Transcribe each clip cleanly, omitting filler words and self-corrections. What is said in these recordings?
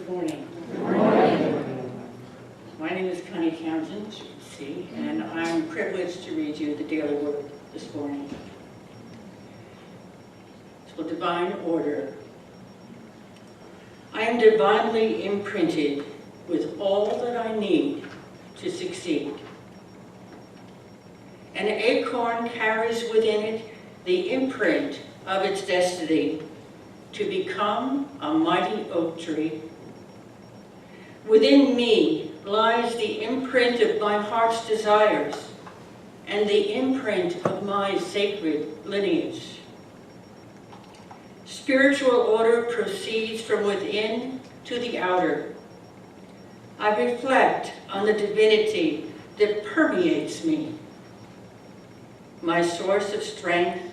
morning. Good morning. My name is Connie Townsend, as you can see, and I'm privileged to read you the daily word this morning. So, divine order. I am divinely imprinted with all that I need to succeed. An acorn carries within it the imprint of its destiny to become a mighty oak tree. Within me lies the imprint of my heart's desires and the imprint of my sacred lineage. Spiritual order proceeds from within to the outer. I reflect on the divinity that permeates me, my source of strength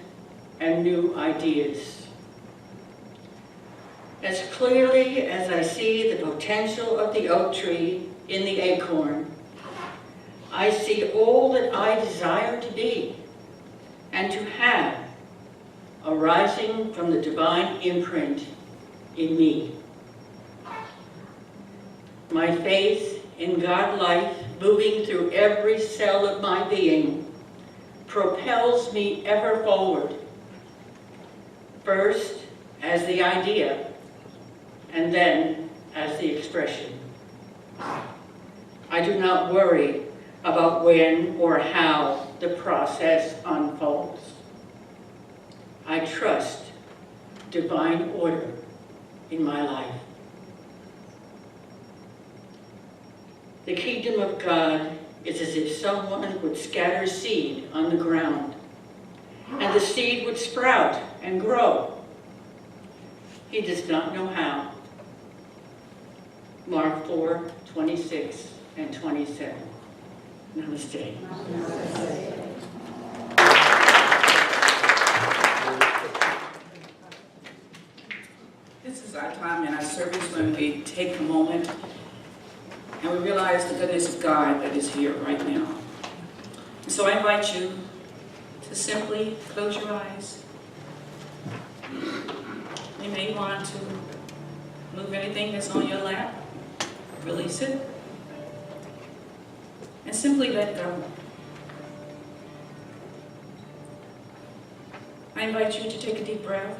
and new ideas. As clearly as I see the potential of the oak tree in the acorn, I see all that I desire to be and to have arising from the divine imprint in me. My faith in God life moving through every cell of my being propels me ever forward, first as the idea, and then as the expression. I do not worry about when or how the process unfolds. I trust divine order in my life. The kingdom of God is as if someone would scatter seed on the ground, and the seed would sprout and grow. He does not know how. Mark 4:26 and 27. Namaste. Namaste. This is our time in our service when we take a moment and we realize the goodness of God that is here right now. And so I invite you to simply close your eyes. You may want to move anything that's on your lap, release it, and simply let go. I invite you to take a deep breath.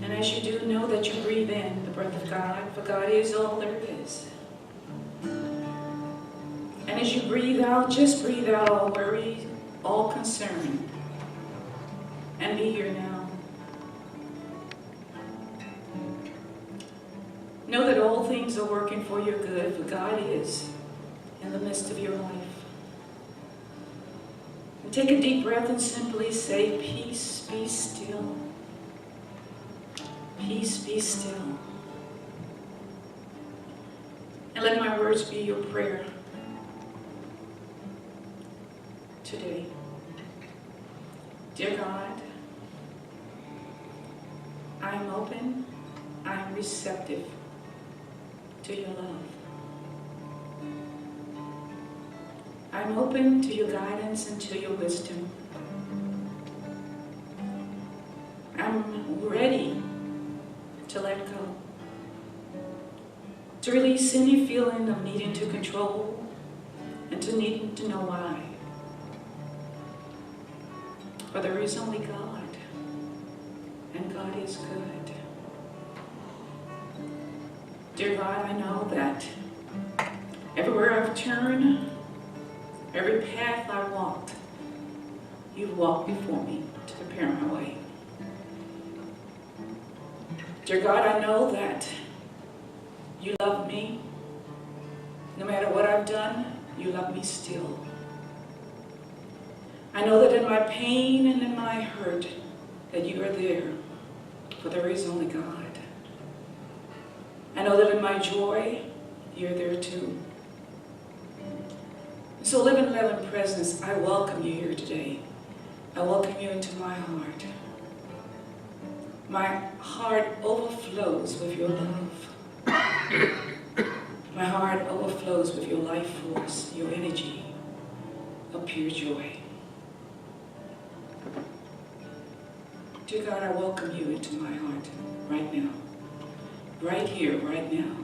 And as you do, know that you breathe in the breath of God, for God is all there is. And as you breathe out, just breathe out all worry, all concern, and be here now. Know that all things are working for your good, for God is in the midst of your life. And take a deep breath and simply say, peace, be still. Peace, be still. And let my words be your prayer today. Dear God, I am open, I am receptive to your love. I'm open to your guidance and to your wisdom. I'm ready to let go, to release any feeling of needing to control and to needing to know why. For there is only God, and God is good. Dear God, I know that everywhere I've turned, every path I walked, you've walked before me to prepare my way. Dear God, I know that you love me. No matter what I've done, you love me still. I know that in my pain and in my hurt, that you are there, for there is only God. I know that in my joy, you're there too. So live in love and presence, I welcome you here today. I welcome you into my heart. My heart overflows with your love. My heart overflows with your life force, your energy of pure joy. Dear God, I welcome you into my heart right now. right here, right now.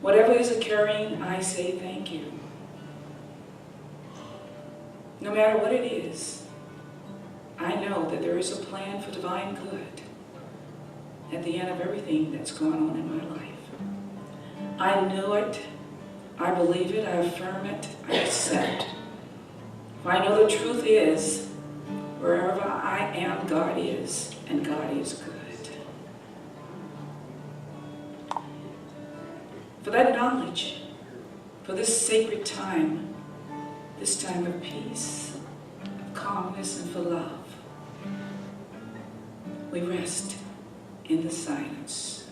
Whatever is occurring, I say thank you. No matter what it is, I know that there is a plan for divine good at the end of everything that's going on in my life. I know it, I believe it, I affirm it, I accept. For I know the truth is, wherever I am, God is, and God is good. For that knowledge, for this sacred time, this time of peace, of calmness, and for love, we rest in the silence.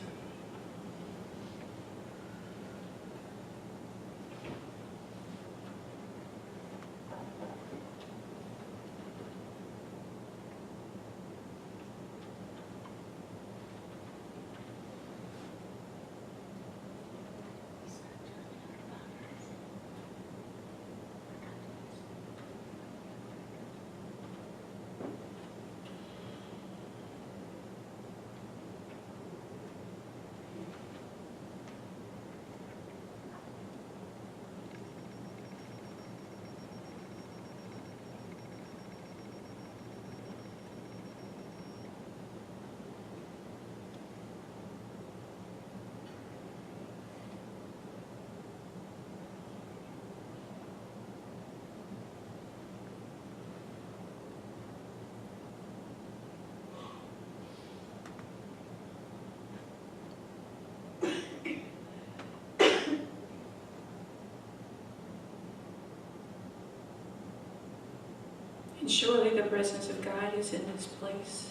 And surely the presence of God is in this place.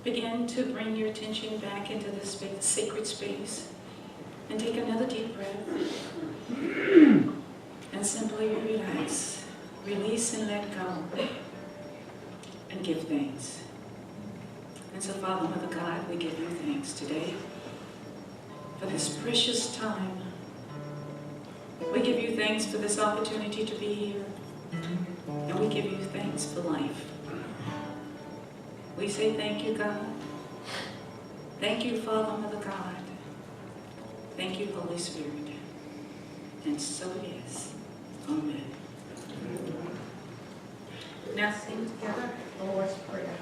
Begin to bring your attention back into this space, sacred space, and take another deep breath. And simply relax, release and let go, and give thanks. And so, Father, Mother God, we give you thanks today for this precious time. We give you thanks for this opportunity to be here. And we give you thanks for life. We say thank you, God. Thank you, Father, Mother God. Thank you, Holy Spirit. And so it is. Amen. Now sing together the Lord's Prayer.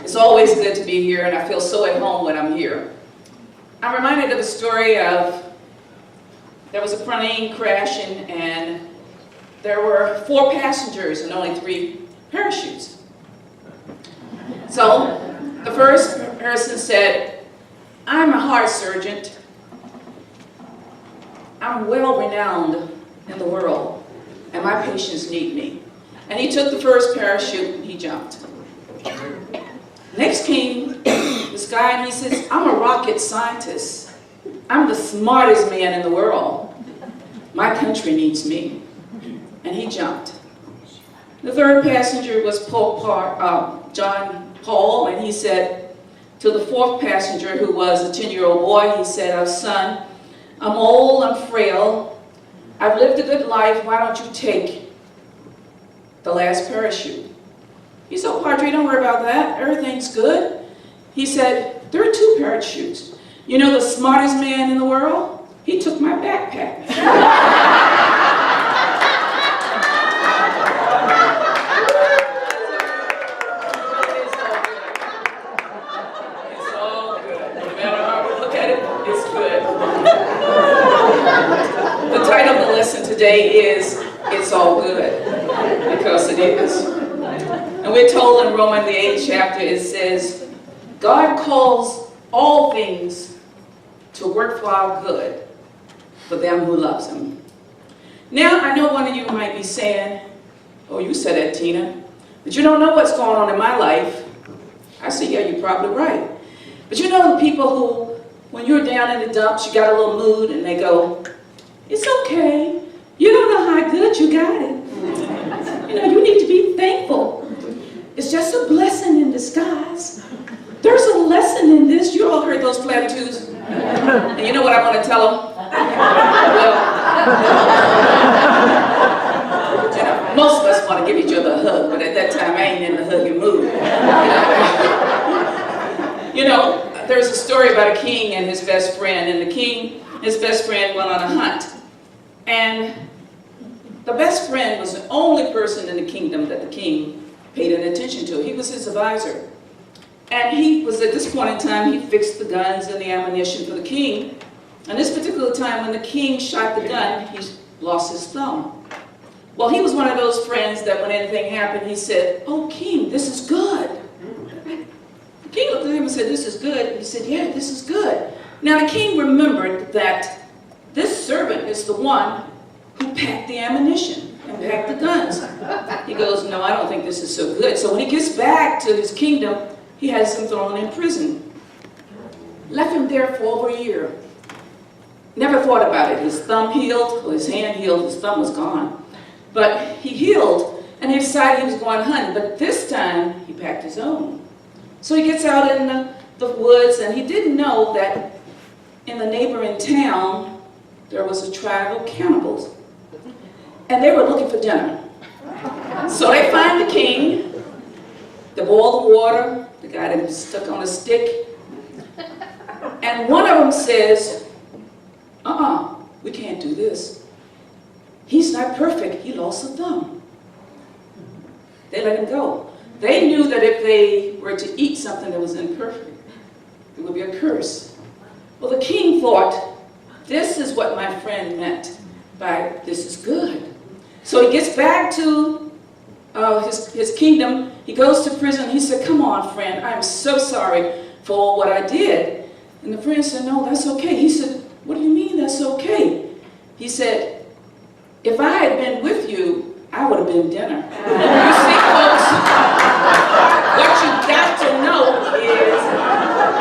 It's always good to be here, and I feel so at home when I'm here. I'm reminded of a story of, there was a plane crashing, and there were 4 passengers and only 3 parachutes. So the first person said, I'm a heart surgeon. I'm well renowned in the world, and my patients need me. And he took the first parachute and he jumped. Next came this guy and he says, I'm a rocket scientist. I'm the smartest man in the world. My country needs me. And he jumped. The third passenger was John Paul, and he said to the 4th passenger, who was a 10-year-old boy, he said, oh, son, I'm old, I'm frail, I've lived a good life, why don't you take the last parachute? He said, oh, Padre, don't worry about that, everything's good. He said, there are 2 parachutes. You know the smartest man in the world? He took my backpack. It's all good. No matter how we look at it, it's good. The title of the lesson today is, It's All Good, because it is. And we're told in Romans the 8th chapter, it says, God calls all things to work for our good, for them who loves him. Now, I know one of you might be saying, oh, you said that, Tina, but you don't know what's going on in my life. I say, yeah, you're probably right. But you know the people who, when you're down in the dumps, you got a little mood, and they go, it's okay. You don't know how good you got it. You know, you need to be thankful. It's just a blessing in disguise. There's a lesson in this. You all heard those platitudes. And you know what I want to tell them? Well, you know, most of us want to give each other a hug, but at that time I ain't in the hugging mood. You know, there's a story about a king and his best friend, and the king, his best friend went on a hunt. And the best friend was the only person in the kingdom that the king paid any attention to. He was his advisor. And he was, at this point in time, he fixed the guns and the ammunition for the king. And this particular time, when the king shot the gun, he lost his thumb. Well, he was one of those friends that when anything happened, he said, oh, king, this is good. The king looked at him and said, this is good. He said, yeah, this is good. Now, the king remembered that this servant is the one who packed the ammunition and packed the guns. He goes, no, I don't think this is so good. So when he gets back to his kingdom, he has him thrown in prison. Left him there for over a year. Never thought about it. His thumb healed, or his hand healed, his thumb was gone. But he healed, and he decided he was going hunting. But this time, he packed his own. So he gets out in the woods, and he didn't know that in the neighboring town, there was a tribe of cannibals. And they were looking for dinner. So they find the king, they boil the water, the guy that was stuck on a stick, and one of them says, we can't do this. He's not perfect, he lost a thumb. They let him go. They knew that if they were to eat something that was imperfect, it would be a curse. Well, the king thought, this is what my friend meant by this is good. So he gets back to his kingdom. He goes to prison. He said, come on, friend, I'm so sorry for what I did. And the friend said, no, that's okay. He said, what do you mean that's okay? He said, if I had been with you, I would have been dinner. You see, folks, what you got to know is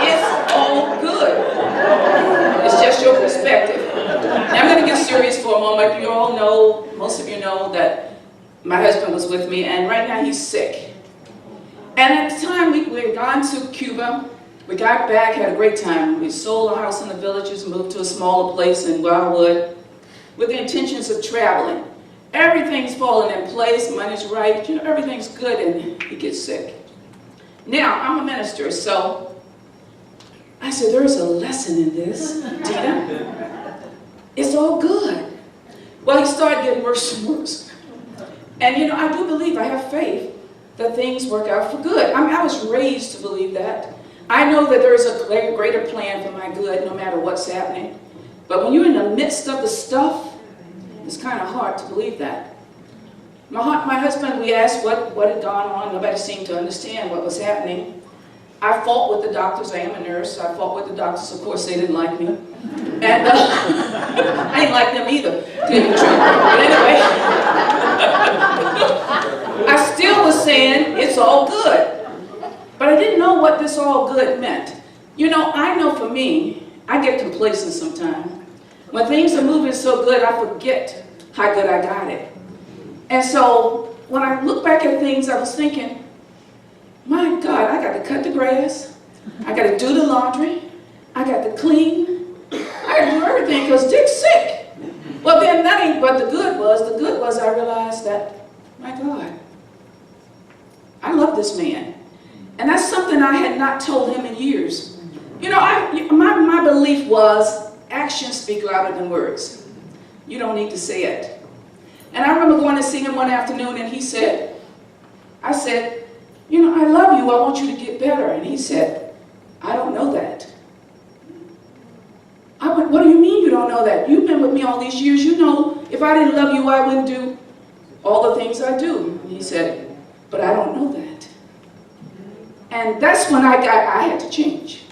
it's all good. It's just your perspective. Now I'm going to get serious for a moment. You all know, most of you know that my husband was with me, and right now he's sick. And at the time we had gone to Cuba. We got back, had a great time. We sold our house in the villages, moved to a smaller place in Wildwood with the intentions of traveling. Everything's falling in place, money's right, you know, everything's good, and he gets sick. Now, I'm a minister, so I said, there's a lesson in this, Tina. It's all good. Well, he started getting worse and worse. And you know, I do believe, I have faith, that things work out for good. I mean, I was raised to believe that. I know that there is a greater plan for my good no matter what's happening. But when you're in the midst of the stuff, it's kind of hard to believe that. My husband, we asked what had gone on. Nobody seemed to understand what was happening. I fought with the doctors. I am a nurse. I fought with the doctors. Of course, they didn't like me. And I didn't like them either, to tell you the truth. But anyway, I still was saying, it's all good. But I didn't know what this all good meant. You know, I know for me, I get complacent sometimes. When things are moving so good, I forget how good I got it. And so, when I look back at things, I was thinking, my God, I got to cut the grass. I got to do the laundry. I got to clean. I got to do everything because Dick's sick. Well, then that ain't what the good was. The good was I realized that, my God, I love this man. And that's something I had not told him in years. You know, my belief was actions speak louder than words. You don't need to say it. And I remember going to see him one afternoon and I said, you know, I love you, I want you to get better. And he said, I don't know that. I went, what do you mean you don't know that? You've been with me all these years, you know, if I didn't love you, I wouldn't do all the things I do. And he said, but I don't know that. And that's when I had to change.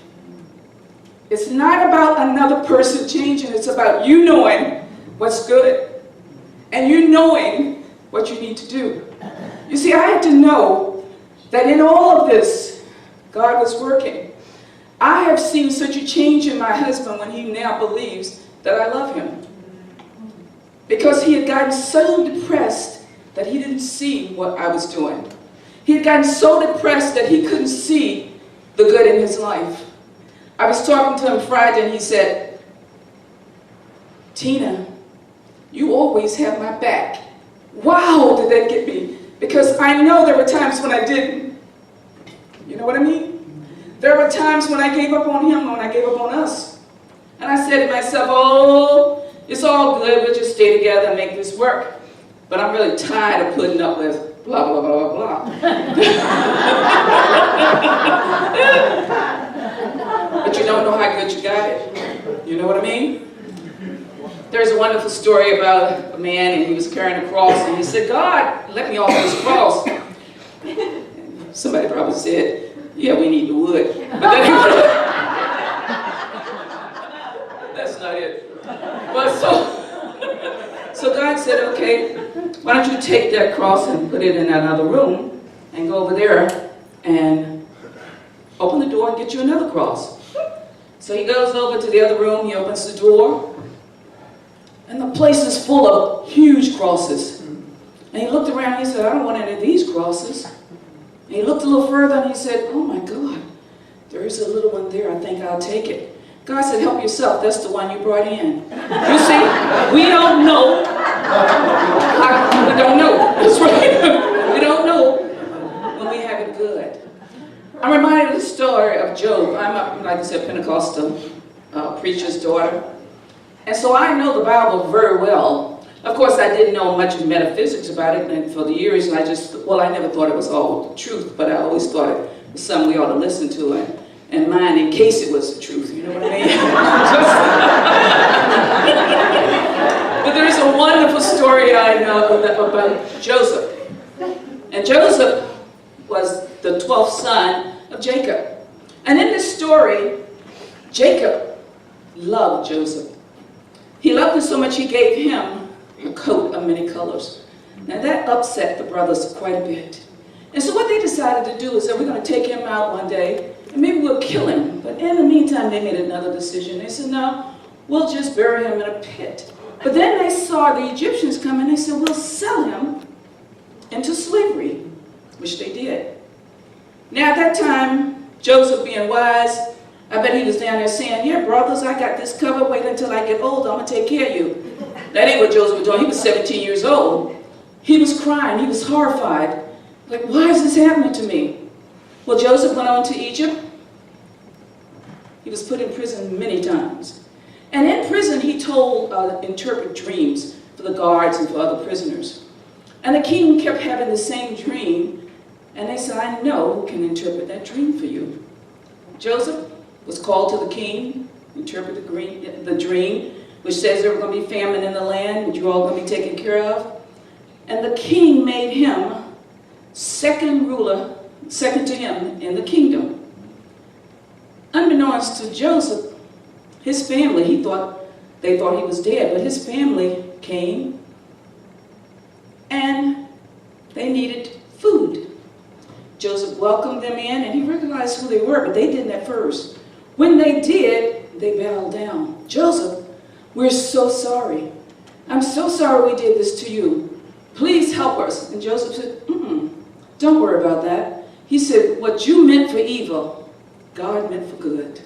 It's not about another person changing, it's about you knowing what's good. And you knowing what you need to do. You see, I had to know that in all of this, God was working. I have seen such a change in my husband when he now believes that I love him. Because he had gotten so depressed that he didn't see what I was doing. He had gotten so depressed that he couldn't see the good in his life. I was talking to him Friday and he said, Tina, you always have my back. Wow, did that get me? Because I know there were times when I didn't. You know what I mean? There were times when I gave up on him, when I gave up on us. And I said to myself, oh, it's all good, we'll just stay together and make this work. But I'm really tired of putting up with blah, blah, blah, blah, blah. But you don't know how good you got it. You know what I mean? There's a wonderful story about a man and he was carrying a cross and he said, God, let me off this cross. Somebody probably said, yeah, we need the wood. But that's not it. But so God said, okay, why don't you take that cross and put it in another room and go over there and open the door and get you another cross. So he goes over to the other room, he opens the door, and the place is full of huge crosses. And he looked around and he said, I don't want any of these crosses. And he looked a little further and he said, oh my God, there is a little one there, I think I'll take it. God said, help yourself, that's the one you brought in. You see, we don't know. We don't know, that's right. We don't know when we have it good. I'm reminded of the story of Job. I'm, like I said, Pentecostal preacher's daughter. And so I know the Bible very well. Of course, I didn't know much of metaphysics about it, and for the years, I never thought it was all the truth, but I always thought it was something we ought to listen to and mind in case it was the truth, you know what I mean? But there's a wonderful story I know about Joseph. And Joseph was the 12th son of Jacob. And in this story, Jacob loved Joseph. He loved him so much he gave him a coat of many colors. Now that upset the brothers quite a bit. And so what they decided to do is that we're going to take him out one day and maybe we'll kill him. But in the meantime, they made another decision. They said, no, we'll just bury him in a pit. But then they saw the Egyptians come and they said, we'll sell him into slavery, which they did. Now at that time, Joseph being wise, I bet he was down there saying, yeah, brothers, I got this covered. Wait until I get older. I'm going to take care of you. That ain't what Joseph was doing. He was 17 years old. He was crying. He was horrified. Like, why is this happening to me? Well, Joseph went on to Egypt. He was put in prison many times. And in prison, he told interpret dreams for the guards and for other prisoners. And the king kept having the same dream. And they said, I know who can interpret that dream for you. Joseph was called to the king, interpret the dream, which says there was going to be famine in the land, which you're all going to be taken care of. And the king made him second ruler, second to him in the kingdom. Unbeknownst to Joseph, his family, they thought he was dead, but his family came and they needed food. Joseph welcomed them in and he recognized who they were, but they didn't at first. When they did, they bowed down. Joseph, we're so sorry. I'm so sorry we did this to you. Please help us. And Joseph said, don't worry about that. He said, what you meant for evil, God meant for good.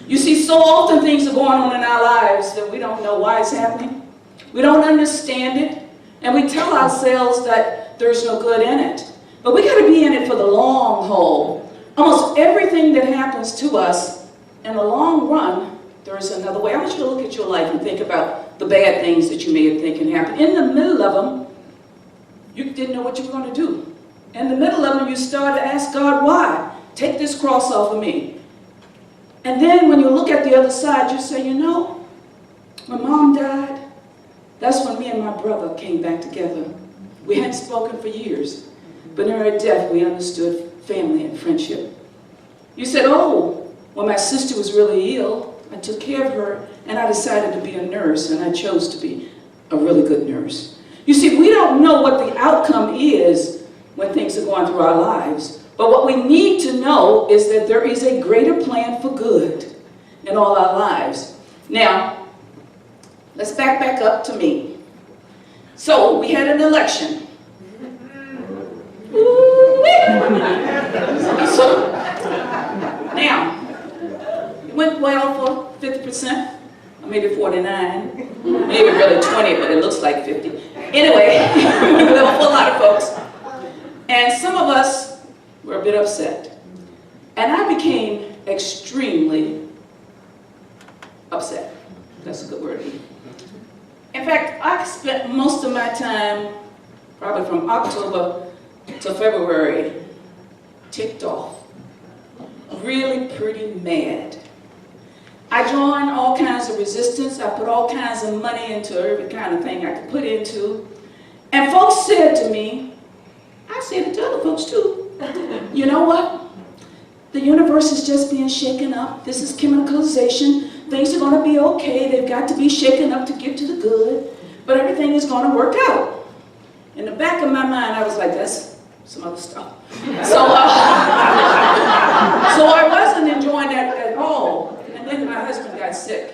You see, so often things are going on in our lives that we don't know why it's happening. We don't understand it. And we tell ourselves that there's no good in it. But we got to be in it for the long haul. Almost everything that happens to us, in the long run, there is another way. I want you to look at your life and think about the bad things that you may have think can happen. In the middle of them, you didn't know what you were going to do. In the middle of them, you started to ask God, why? Take this cross off of me. And then when you look at the other side, you say, you know, when Mom died, that's when me and my brother came back together. We hadn't spoken for years. But in her death, we understood family and friendship. You said, oh, when my sister was really ill, I took care of her, and I decided to be a nurse, and I chose to be a really good nurse. You see, we don't know what the outcome is when things are going through our lives. But what we need to know is that there is a greater plan for good in all our lives. Now, let's back up to me. So, we had an election. So, now, it went well for 50%, or maybe 49, maybe really 20, but it looks like 50. Anyway, it went well for a lot of folks. And some of us were a bit upset. And I became extremely upset. That's a good word. In fact, I spent most of my time, probably from October to February, ticked off, really pretty mad. I joined all kinds of resistance. I put all kinds of money into every kind of thing I could put into. And folks said to me, I said it to other folks too, you know what? The universe is just being shaken up. This is chemicalization. Things are going to be okay. They've got to be shaken up to get to the good. But everything is going to work out. In the back of my mind, I was like, that's some other stuff. So I wasn't enjoying that at all. And then my husband got sick.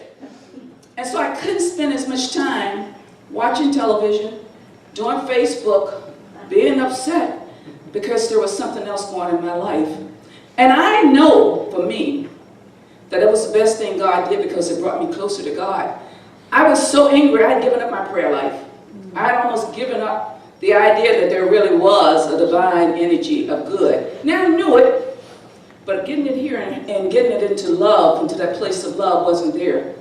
And so I couldn't spend as much time watching television, doing Facebook, being upset, because there was something else going on in my life. And I know, for me, that it was the best thing God did because it brought me closer to God. I was so angry, I had given up my prayer life. I had almost given up the idea that there really was a divine energy of good. Now I knew it, but getting it here and getting it into love, into that place of love, wasn't there.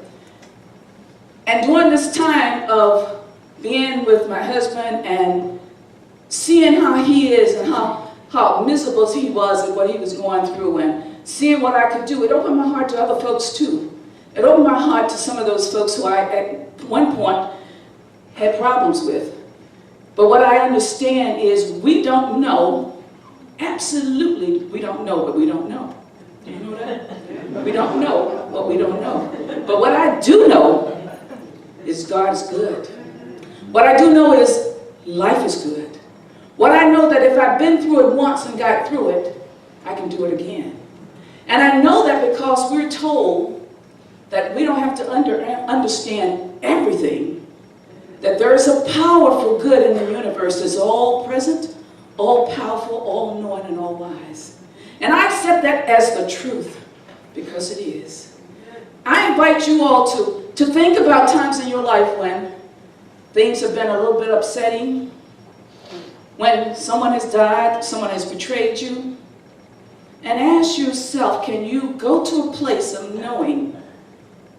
And during this time of being with my husband and seeing how he is and how miserable he was at what he was going through and seeing what I could do, it opened my heart to other folks too. It opened my heart to some of those folks who I, at one point, had problems with. But what I understand is we don't know, absolutely we don't know what we don't know. Do you know that? We don't know what we don't know. But what I do know is God is good. What I do know is life is good. What I know that if I've been through it once and got through it, I can do it again. And I know that because we're told that we don't have to understand everything, that there is a power for good in the universe that's all present, all powerful, all knowing, and all wise. And I accept that as the truth, because it is. I invite you all to think about times in your life when things have been a little bit upsetting, when someone has died, someone has betrayed you, and ask yourself, can you go to a place of knowing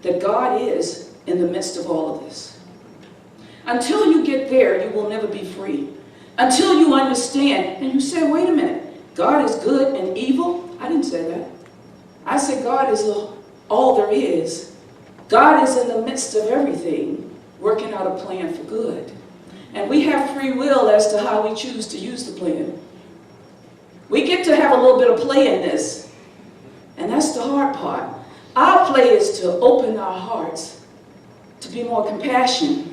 that God is in the midst of all of this? Until you get there, you will never be free. Until you understand, and you say, wait a minute, God is good and evil. I didn't say that. I said God is all there is. God is in the midst of everything, working out a plan for good. And we have free will as to how we choose to use the plan. We get to have a little bit of play in this. And that's the hard part. Our play is to open our hearts to be more compassionate,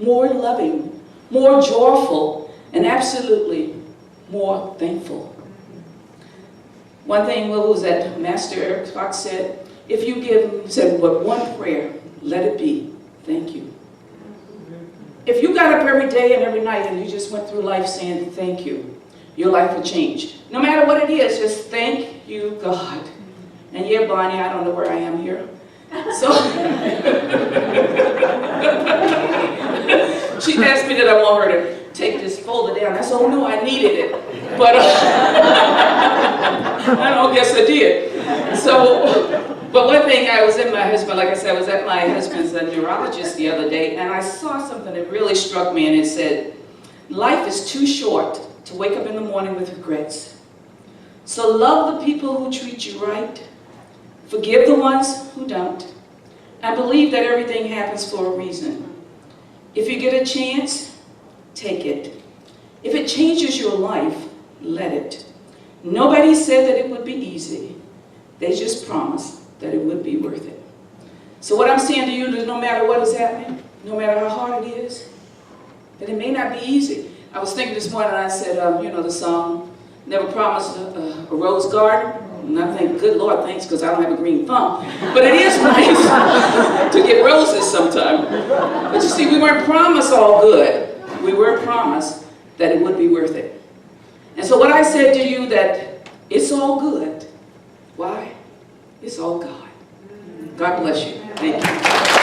more loving, more joyful, and absolutely more thankful. One thing was that Master Eric Fox said, if you said but one prayer, let it be, thank you. If you got up every day and every night and you just went through life saying thank you, your life will change. No matter what it is, just thank you, God. And yeah, Bonnie, I don't know where I am here. So she asked me that I want her to take this folder down. I said, oh no, I needed it. But I don't guess I did. But one thing, I was at my husband's neurologist the other day, and I saw something that really struck me, and it said, life is too short to wake up in the morning with regrets. So love the people who treat you right, forgive the ones who don't, and believe that everything happens for a reason. If you get a chance, take it. If it changes your life, let it. Nobody said that it would be easy. They just promised that it would be worth it. So what I'm saying to you is no matter what is happening, no matter how hard it is, that it may not be easy. I was thinking this morning, I said, you know the song, never promised a rose garden. And I think, good Lord, thanks, because I don't have a green thumb. But it is nice to get roses sometime. But you see, we weren't promised all good. We were promised that it would be worth it. And so what I said to you, that it's all good. Why? It's all God. God bless you. Thank you.